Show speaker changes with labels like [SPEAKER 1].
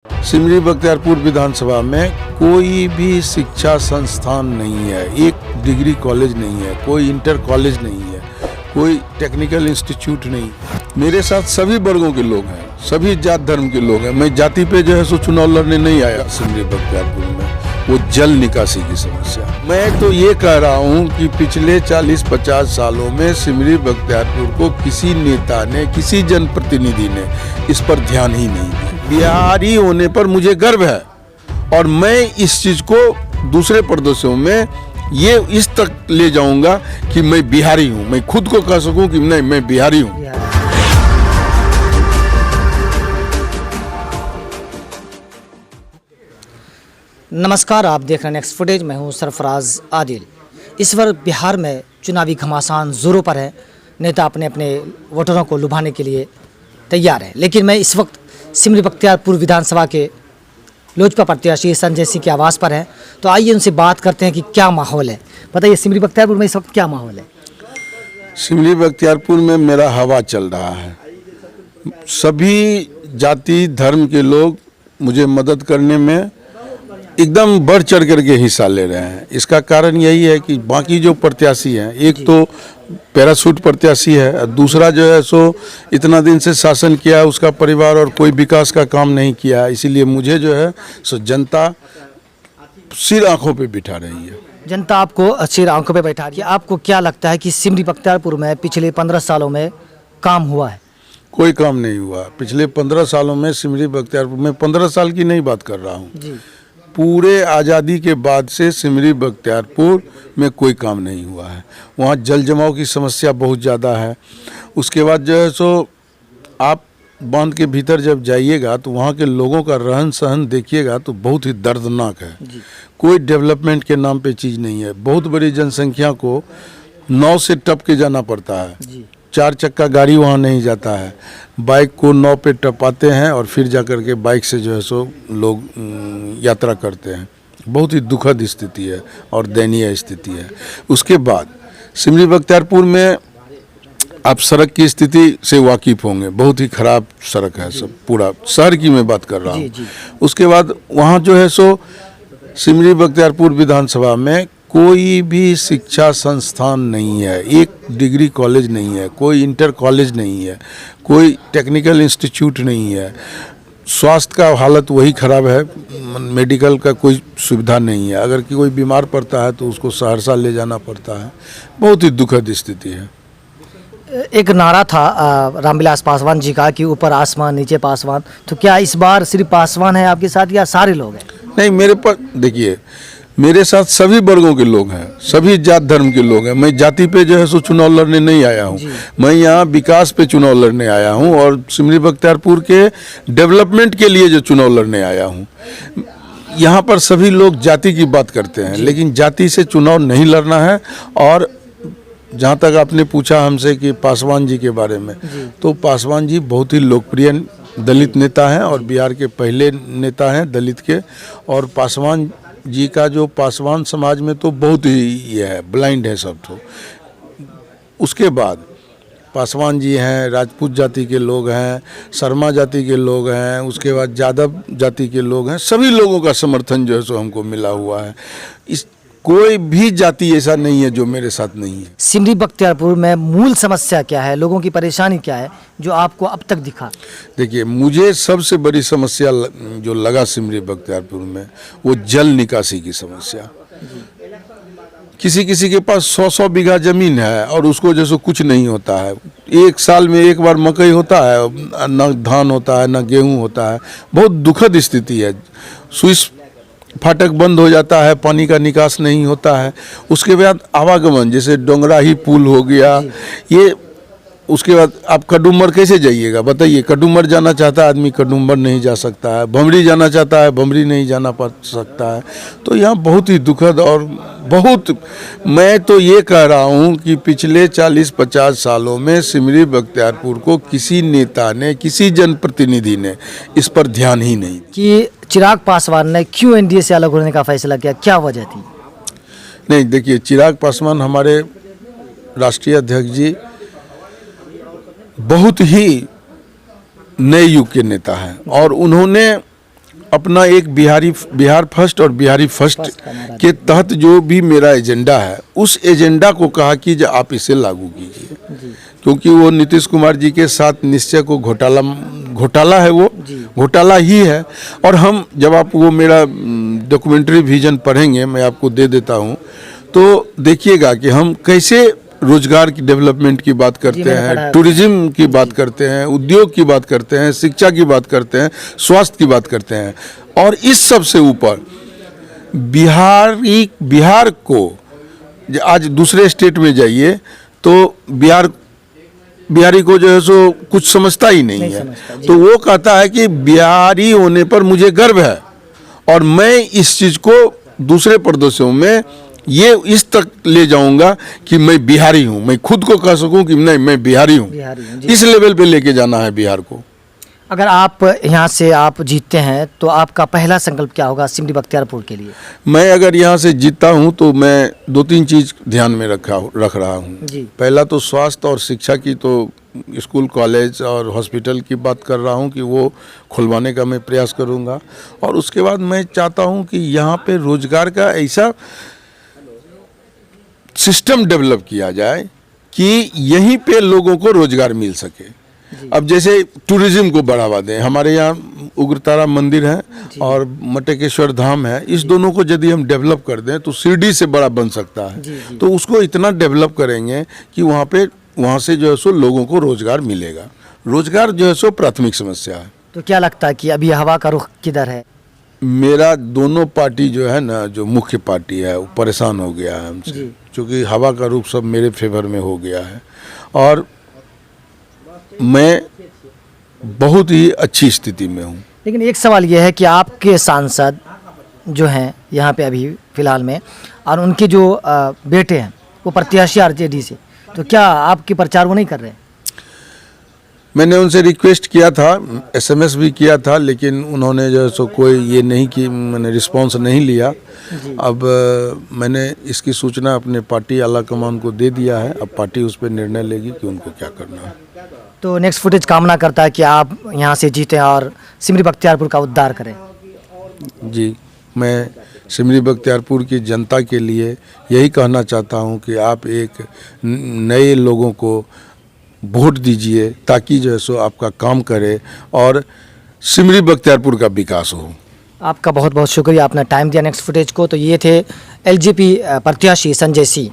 [SPEAKER 1] सिमरी बख्तियारपुर विधानसभा में कोई भी शिक्षा संस्थान नहीं है, एक डिग्री कॉलेज नहीं है, कोई इंटर कॉलेज नहीं है, कोई टेक्निकल इंस्टीट्यूट नहीं। मेरे साथ सभी वर्गों के लोग हैं, सभी जात धर्म के लोग हैं। मैं जाति पे जो है सो चुनाव लड़ने नहीं आया सिमरी बख्तियारपुर में। वो जल निकासी की समस्या, मैं तो ये कह रहा हूँ कि पिछले 40-50 सालों में सिमरी बख्तियारपुर को किसी नेता ने, किसी जनप्रतिनिधि ने इस पर ध्यान ही नहीं दिया। बिहारी होने पर मुझे गर्व है और मैं इस चीज को दूसरे प्रदेशों में ये इस तक ले जाऊंगा कि मैं बिहारी हूँ, मैं खुद को कह सकूं कि नहीं मैं बिहारी हूँ।
[SPEAKER 2] नमस्कार, आप देख रहे हैं नेक्स्ट फुटेज। मैं हूं सरफराज आदिल। इस वक्त बिहार में चुनावी घमासान जोरों पर है। नेता अपने अपने वोटरों को लुभाने के लिए तैयार है, लेकिन मैं इस वक्त सिमरी बख्तियारपुर विधानसभा के लोजपा प्रत्याशी संजय सिंह के आवास पर है। तो आइए उनसे बात करते हैं कि क्या माहौल है। बताइए, सिमरी बख्तियारपुर में इस वक्त क्या माहौल है?
[SPEAKER 1] सिमरी बख्तियारपुर में मेरा हवा चल रहा है। सभी जाति धर्म के लोग मुझे मदद करने में एकदम बढ़ चढ़ करके हिस्सा ले रहे हैं। इसका कारण यही है कि बाकी जो प्रत्याशी हैं, एक तो पैराशूट प्रत्याशी है और दूसरा जो है सो इतना दिन से शासन किया उसका परिवार और कोई विकास का काम नहीं किया। इसीलिए मुझे जो है सो जनता सिर आंखों पे बिठा रही है।
[SPEAKER 2] जनता आपको सिर आंखों पे बैठा रही है। आपको क्या लगता है कि सिमरी बख्तियारपुर में पिछले 15 सालों में काम हुआ है?
[SPEAKER 1] कोई काम नहीं हुआ पिछले 15 सालों में। सिमरी बख्तियारपुर में 15 साल की नहीं बात कर रहा हूँ, पूरे आज़ादी के बाद से सिमरी बख्तियारपुर में कोई काम नहीं हुआ है। वहाँ जल जमाव की समस्या बहुत ज़्यादा है। उसके बाद जो है सो आप बांध के भीतर जब जाइएगा तो वहाँ के लोगों का रहन सहन देखिएगा तो बहुत ही दर्दनाक है। कोई डेवलपमेंट के नाम पे चीज़ नहीं है। बहुत बड़ी जनसंख्या को नाव से टप के जाना पड़ता है। 4 चक्का गाड़ी वहाँ नहीं जाता है। बाइक को नाव पे टपाते हैं और फिर जा कर के बाइक से जो है सो लोग यात्रा करते हैं। बहुत ही दुखद स्थिति है और दयनीय स्थिति है। उसके बाद सिमरी बख्तियारपुर में आप सड़क की स्थिति से वाकिफ़ होंगे, बहुत ही खराब सड़क है। सब पूरा शहर की मैं बात कर रहा हूँ। उसके बाद वहाँ जो है सो सिमरी बख्तियारपुर विधानसभा में कोई भी शिक्षा संस्थान नहीं है, एक डिग्री कॉलेज नहीं है, कोई इंटर कॉलेज नहीं है, कोई टेक्निकल इंस्टीट्यूट नहीं है। स्वास्थ्य का हालत वही ख़राब है, मेडिकल का कोई सुविधा नहीं है। अगर कोई बीमार पड़ता है तो उसको सहरसा ले जाना पड़ता है। बहुत ही दुखद स्थिति है।
[SPEAKER 2] एक नारा था रामविलास पासवान जी का कि ऊपर आसमान नीचे पासवान। तो क्या इस बार सिर्फ पासवान है आपके साथ या सारे लोग हैं?
[SPEAKER 1] नहीं, मेरे पास देखिए, मेरे साथ सभी वर्गों के लोग हैं, सभी जात धर्म के लोग हैं। मैं जाति पे जो है सो चुनाव लड़ने नहीं आया हूँ। मैं यहाँ विकास पे चुनाव लड़ने आया हूँ और सिमरी बख्तियारपुर के डेवलपमेंट के लिए जो चुनाव लड़ने आया हूँ। यहाँ पर सभी लोग जाति की बात करते हैं, लेकिन जाति से चुनाव नहीं लड़ना है। और जहाँ तक आपने पूछा हमसे कि पासवान जी के बारे में, तो पासवान जी बहुत ही लोकप्रिय दलित नेता हैं और बिहार के पहले नेता हैं दलित के। और पासवान जी का जो पासवान समाज में तो बहुत ही ये है, ब्लाइंड है सब। तो उसके बाद पासवान जी हैं, राजपूत जाति के लोग हैं, शर्मा जाति के लोग हैं, उसके बाद यादव जाति के लोग हैं। सभी लोगों का समर्थन जो है सो हमको मिला हुआ है। इस कोई भी जाति ऐसा नहीं है जो मेरे साथ नहीं है।
[SPEAKER 2] सिमरी बख्तियारपुर में मूल समस्या क्या है, लोगों की परेशानी क्या है जो आपको अब तक दिखा?
[SPEAKER 1] देखिए, मुझे सबसे बड़ी समस्या जो लगा सिमरी बख्तियारपुर में वो जल निकासी की समस्या। किसी किसी के पास 100-100 बीघा जमीन है और उसको जैसे कुछ नहीं होता है। एक साल में एक बार मकई होता है, न धान होता है न गेहूँ होता है। बहुत दुखद स्थिति है। स्विच फाटक बंद हो जाता है, पानी का निकास नहीं होता है। उसके बाद आवागमन, जैसे डोंगराही पुल हो गया ये। उसके बाद आप कदुम्बर कैसे जाइएगा बताइए? कदुम्बर जाना चाहता है आदमी, कदुम्बर नहीं जा सकता है। भमरी जाना चाहता है, भमरी नहीं जाना पड़ सकता है। तो यहाँ बहुत ही दुखद और बहुत, मैं तो ये कह रहा हूँ कि पिछले 40-50 सालों में सिमरी बख्तियारपुर को किसी नेता ने, किसी जनप्रतिनिधि ने इस पर ध्यान ही नहीं
[SPEAKER 2] कि चिराग पासवान ने क्यों एनडीए से अलग होने का फैसला किया, क्या वजह थी?
[SPEAKER 1] नहीं, देखिए, चिराग पासवान हमारे राष्ट्रीय अध्यक्ष जी बहुत ही नए युग के नेता हैं और उन्होंने अपना एक बिहार फर्स्ट और बिहारी फर्स्ट के तहत जो भी मेरा एजेंडा है, उस एजेंडा को कहा कि जो आप इसे लागू कीजिए, क्योंकि वो नीतीश कुमार जी के साथ निश्चय को घोटाला है, वो घोटाला ही है। और हम जब आप वो मेरा डॉक्यूमेंट्री विजन पढ़ेंगे, मैं आपको दे देता हूँ, तो देखिएगा कि हम कैसे रोजगार की डेवलपमेंट की बात करते हैं, टूरिज्म की बात करते हैं, उद्योग की बात करते हैं, शिक्षा की बात करते हैं, स्वास्थ्य की बात करते हैं। और इस सब से ऊपर बिहार को, आज दूसरे स्टेट में जाइए तो बिहारी को जो है सो कुछ समझता ही नहीं है, तो वो कहता है कि बिहारी होने पर मुझे गर्व है और मैं इस चीज़ को दूसरे प्रदेशों में ये इस तक ले जाऊंगा कि मैं बिहारी हूं, मैं खुद को कह सकूं कि नहीं मैं बिहारी हूं। इस लेवल पे लेके जाना है बिहार को।
[SPEAKER 2] अगर आप यहाँ से आप जीतते हैं तो आपका पहला संकल्प क्या होगा सिमरी बख्तियारपुर के लिए?
[SPEAKER 1] मैं अगर यहाँ से जीतता हूँ तो मैं 2-3 चीज़ ध्यान में रख रहा हूँ। पहला तो स्वास्थ्य और शिक्षा की, तो स्कूल कॉलेज और हॉस्पिटल की बात कर रहा हूँ कि वो खुलवाने का मैं प्रयास करूँगा। और उसके बाद मैं चाहता हूँ कि यहाँ पे रोजगार का ऐसा सिस्टम डेवलप किया जाए कि यहीं पे लोगों को रोजगार मिल सके। अब जैसे टूरिज्म को बढ़ावा दें, हमारे यहाँ उग्रतारा मंदिर है और मटकेश्वर धाम है, इस दोनों को यदि हम डेवलप कर दें तो शिरडी से बड़ा बन सकता है। तो उसको इतना डेवलप करेंगे कि वहाँ से जो है सो लोगों को रोजगार मिलेगा। रोजगार जो है सो प्राथमिक समस्या है।
[SPEAKER 2] तो क्या लगता है कि अभी हवा का रुख किधर है?
[SPEAKER 1] मेरा दोनों पार्टी जो है ना, जो मुख्य पार्टी है, वो परेशान हो गया है हमसे, क्योंकि हवा का रुख सब मेरे फेवर में हो गया है और मैं बहुत ही अच्छी स्थिति में हूँ।
[SPEAKER 2] लेकिन एक सवाल यह है कि आपके सांसद जो हैं यहाँ पे अभी फिलहाल में, और उनके जो बेटे हैं वो प्रत्याशी आरजेडी से, तो क्या आपके प्रचार वो नहीं कर रहे?
[SPEAKER 1] मैंने उनसे रिक्वेस्ट किया था, SMS भी किया था, लेकिन उन्होंने जो है सो कोई ये नहीं कि मैंने रिस्पांस नहीं लिया। अब मैंने इसकी सूचना अपने पार्टी आला कमान को दे दिया है। अब पार्टी उस पर निर्णय लेगी कि उनको क्या करना है।
[SPEAKER 2] तो नेक्स्ट फुटेज कामना करता है कि आप यहाँ से जीतें और सिमरी बख्तियारपुर का उद्धार करें।
[SPEAKER 1] जी, मैं सिमरी बख्तियारपुर की जनता के लिए यही कहना चाहता हूँ कि आप एक नए लोगों को वोट दीजिए ताकि जो है सो आपका काम करे और सिमरी बख्तियारपुर का विकास हो।
[SPEAKER 2] आपका बहुत बहुत शुक्रिया, आपने टाइम दिया नेक्स्ट फुटेज को। तो ये थे LJP प्रत्याशी संजय सिंह।